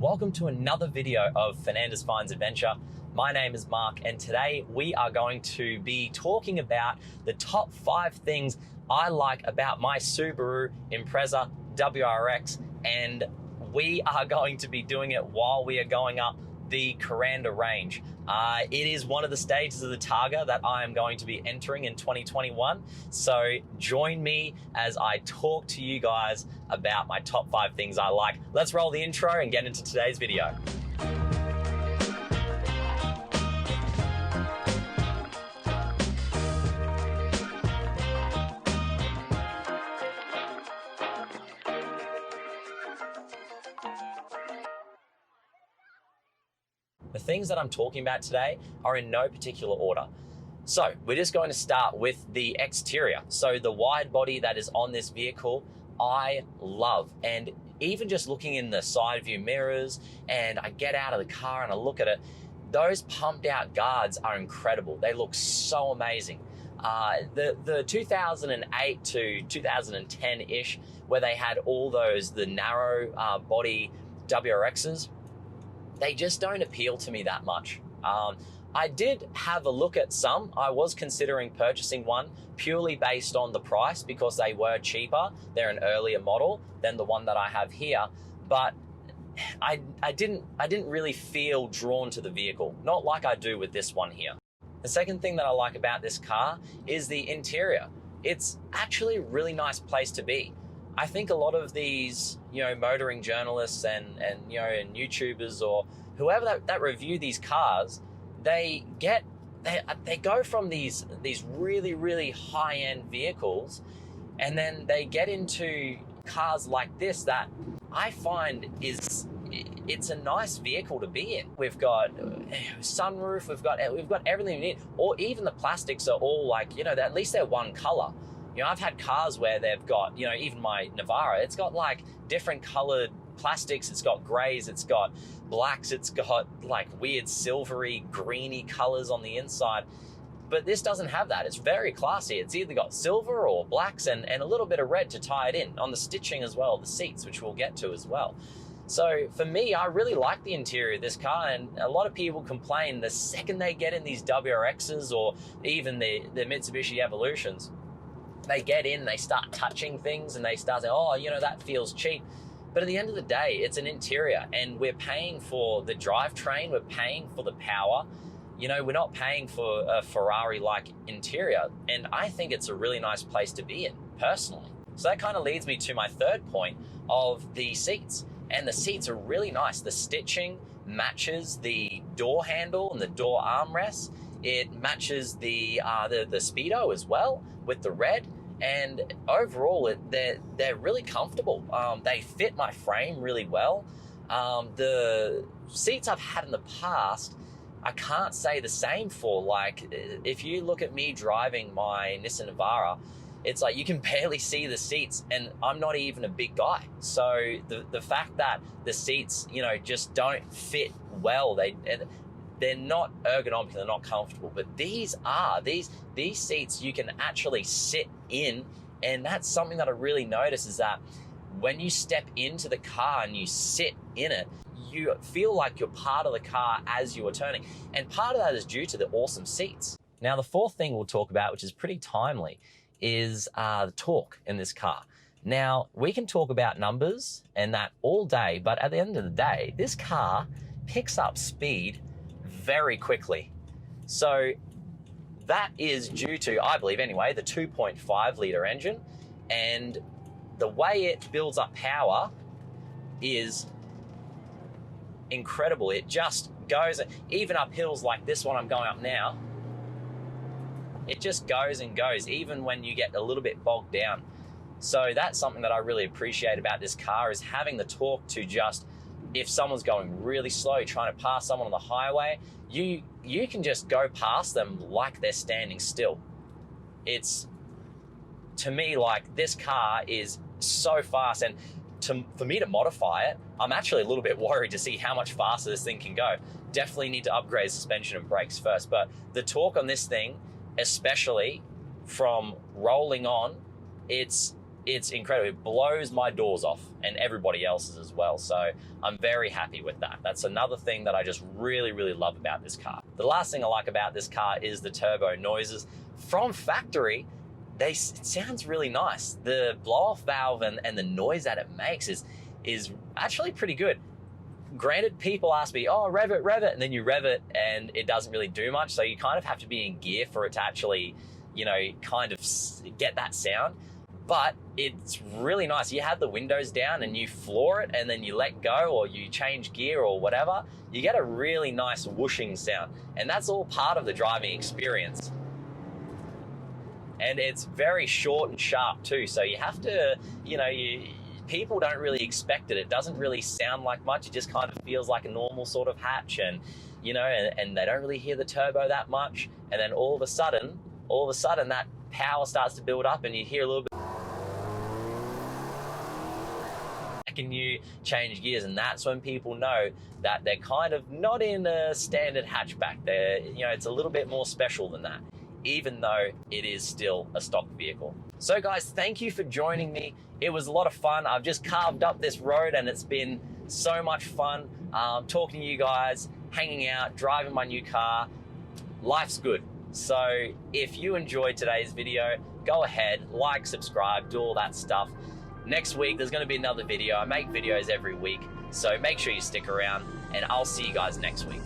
Welcome to another video of Fernandez Finds Adventure. My name is Mark, and today we are going to be talking about the top 5 things I like about my Subaru Impreza WRX, and we are going to be doing it while we are going up the Cairns range. It is one of the stages of the Targa that I am going to be entering in 2021. So join me as I talk to you guys about my top 5 things I like. Let's roll the intro and get into today's video. The things that I'm talking about today are in no particular order. So we're just going to start with the exterior. So the wide body that is on this vehicle, I love. And even just looking in the side view mirrors and I get out of the car and I look at it, those pumped out guards are incredible. They look so amazing. The 2008 to 2010-ish, where they had all those, the narrow body WRXs, they just don't appeal to me that much. I did have a look at some. I was considering purchasing one purely based on the price because they were cheaper. They're an earlier model than the one that I have here, but I didn't really feel drawn to the vehicle, not like I do with this one here. The second thing that I like about this car is the interior. It's actually a really nice place to be. I think a lot of these, motoring journalists and YouTubers or whoever that review these cars, they go from these really, really high-end vehicles, and then they get into cars like this that I find it's a nice vehicle to be in. We've got sunroof, we've got everything we need, or even the plastics are all like, at least they're one color. I've had cars where they've got, even my Navara, it's got like different colored plastics. It's got grays, it's got blacks, it's got like weird silvery, greeny colors on the inside. But this doesn't have that. It's very classy. It's either got silver or blacks and a little bit of red to tie it in on the stitching as well, the seats, which we'll get to as well. So for me, I really like the interior of this car, and a lot of people complain the second they get in these WRXs or even the Mitsubishi Evolutions, they get in, they start touching things and they start saying, oh, that feels cheap. But at the end of the day, it's an interior and we're paying for the drivetrain, we're paying for the power. We're not paying for a Ferrari-like interior. And I think it's a really nice place to be in, personally. So that kind of leads me to my third point of the seats. And the seats are really nice. The stitching matches the door handle and the door armrests. It matches the Speedo as well with the red, and overall they're really comfortable. They fit my frame really well. The seats I've had in the past, I can't say the same for. Like, if you look at me driving my Nissan Navara, it's like you can barely see the seats, and I'm not even a big guy. So the fact that the seats, just don't fit well, they're not ergonomic, they're not comfortable, but these seats you can actually sit in. And that's something that I really notice, is that when you step into the car and you sit in it, you feel like you're part of the car as you are turning. And part of that is due to the awesome seats. Now, the fourth thing we'll talk about, which is pretty timely, is the torque in this car. Now, we can talk about numbers and that all day, but at the end of the day, this car picks up speed very quickly. So that is due to, I believe anyway, the 2.5 litre engine, and the way it builds up power is incredible. It just goes, even up hills like this one I'm going up now, it just goes and goes, even when you get a little bit bogged down. So that's something that I really appreciate about this car, is having the torque to just, if someone's going really slow trying to pass someone on the highway, you can just go past them like they're standing still. It's, to me, like, this car is so fast, and for me to modify it, I'm actually a little bit worried to see how much faster this thing can go. Definitely need to upgrade suspension and brakes first, but the torque on this thing, especially from rolling on, it's it's incredible. It blows my doors off and everybody else's as well. So I'm very happy with that. That's another thing that I just really, really love about this car. The last thing I like about this car is the turbo noises. From factory, it sounds really nice. The blow-off valve and the noise that it makes is actually pretty good. Granted, people ask me, oh, rev it, and then you rev it and it doesn't really do much. So you kind of have to be in gear for it to actually, you know, kind of get that sound. But it's really nice. You have the windows down and you floor it and then you let go or you change gear or whatever. You get a really nice whooshing sound. And that's all part of the driving experience. And it's very short and sharp too. So you have to, you know, people don't really expect it. It doesn't really sound like much. It just kind of feels like a normal sort of hatch, and you know, and they don't really hear the turbo that much. And then all of a sudden that power starts to build up and you hear a little bit. And you change gears, and that's when people know that they're kind of not in a standard hatchback. They're, you know, it's a little bit more special than that, even though it is still a stock vehicle. So guys, thank you for joining me. It was a lot of fun. I've just carved up this road and it's been so much fun talking to you guys, hanging out, driving my new car. Life's good. So if you enjoyed today's video, go ahead, like, subscribe, do all that stuff. Next week, there's going to be another video. I make videos every week, so make sure you stick around, and I'll see you guys next week.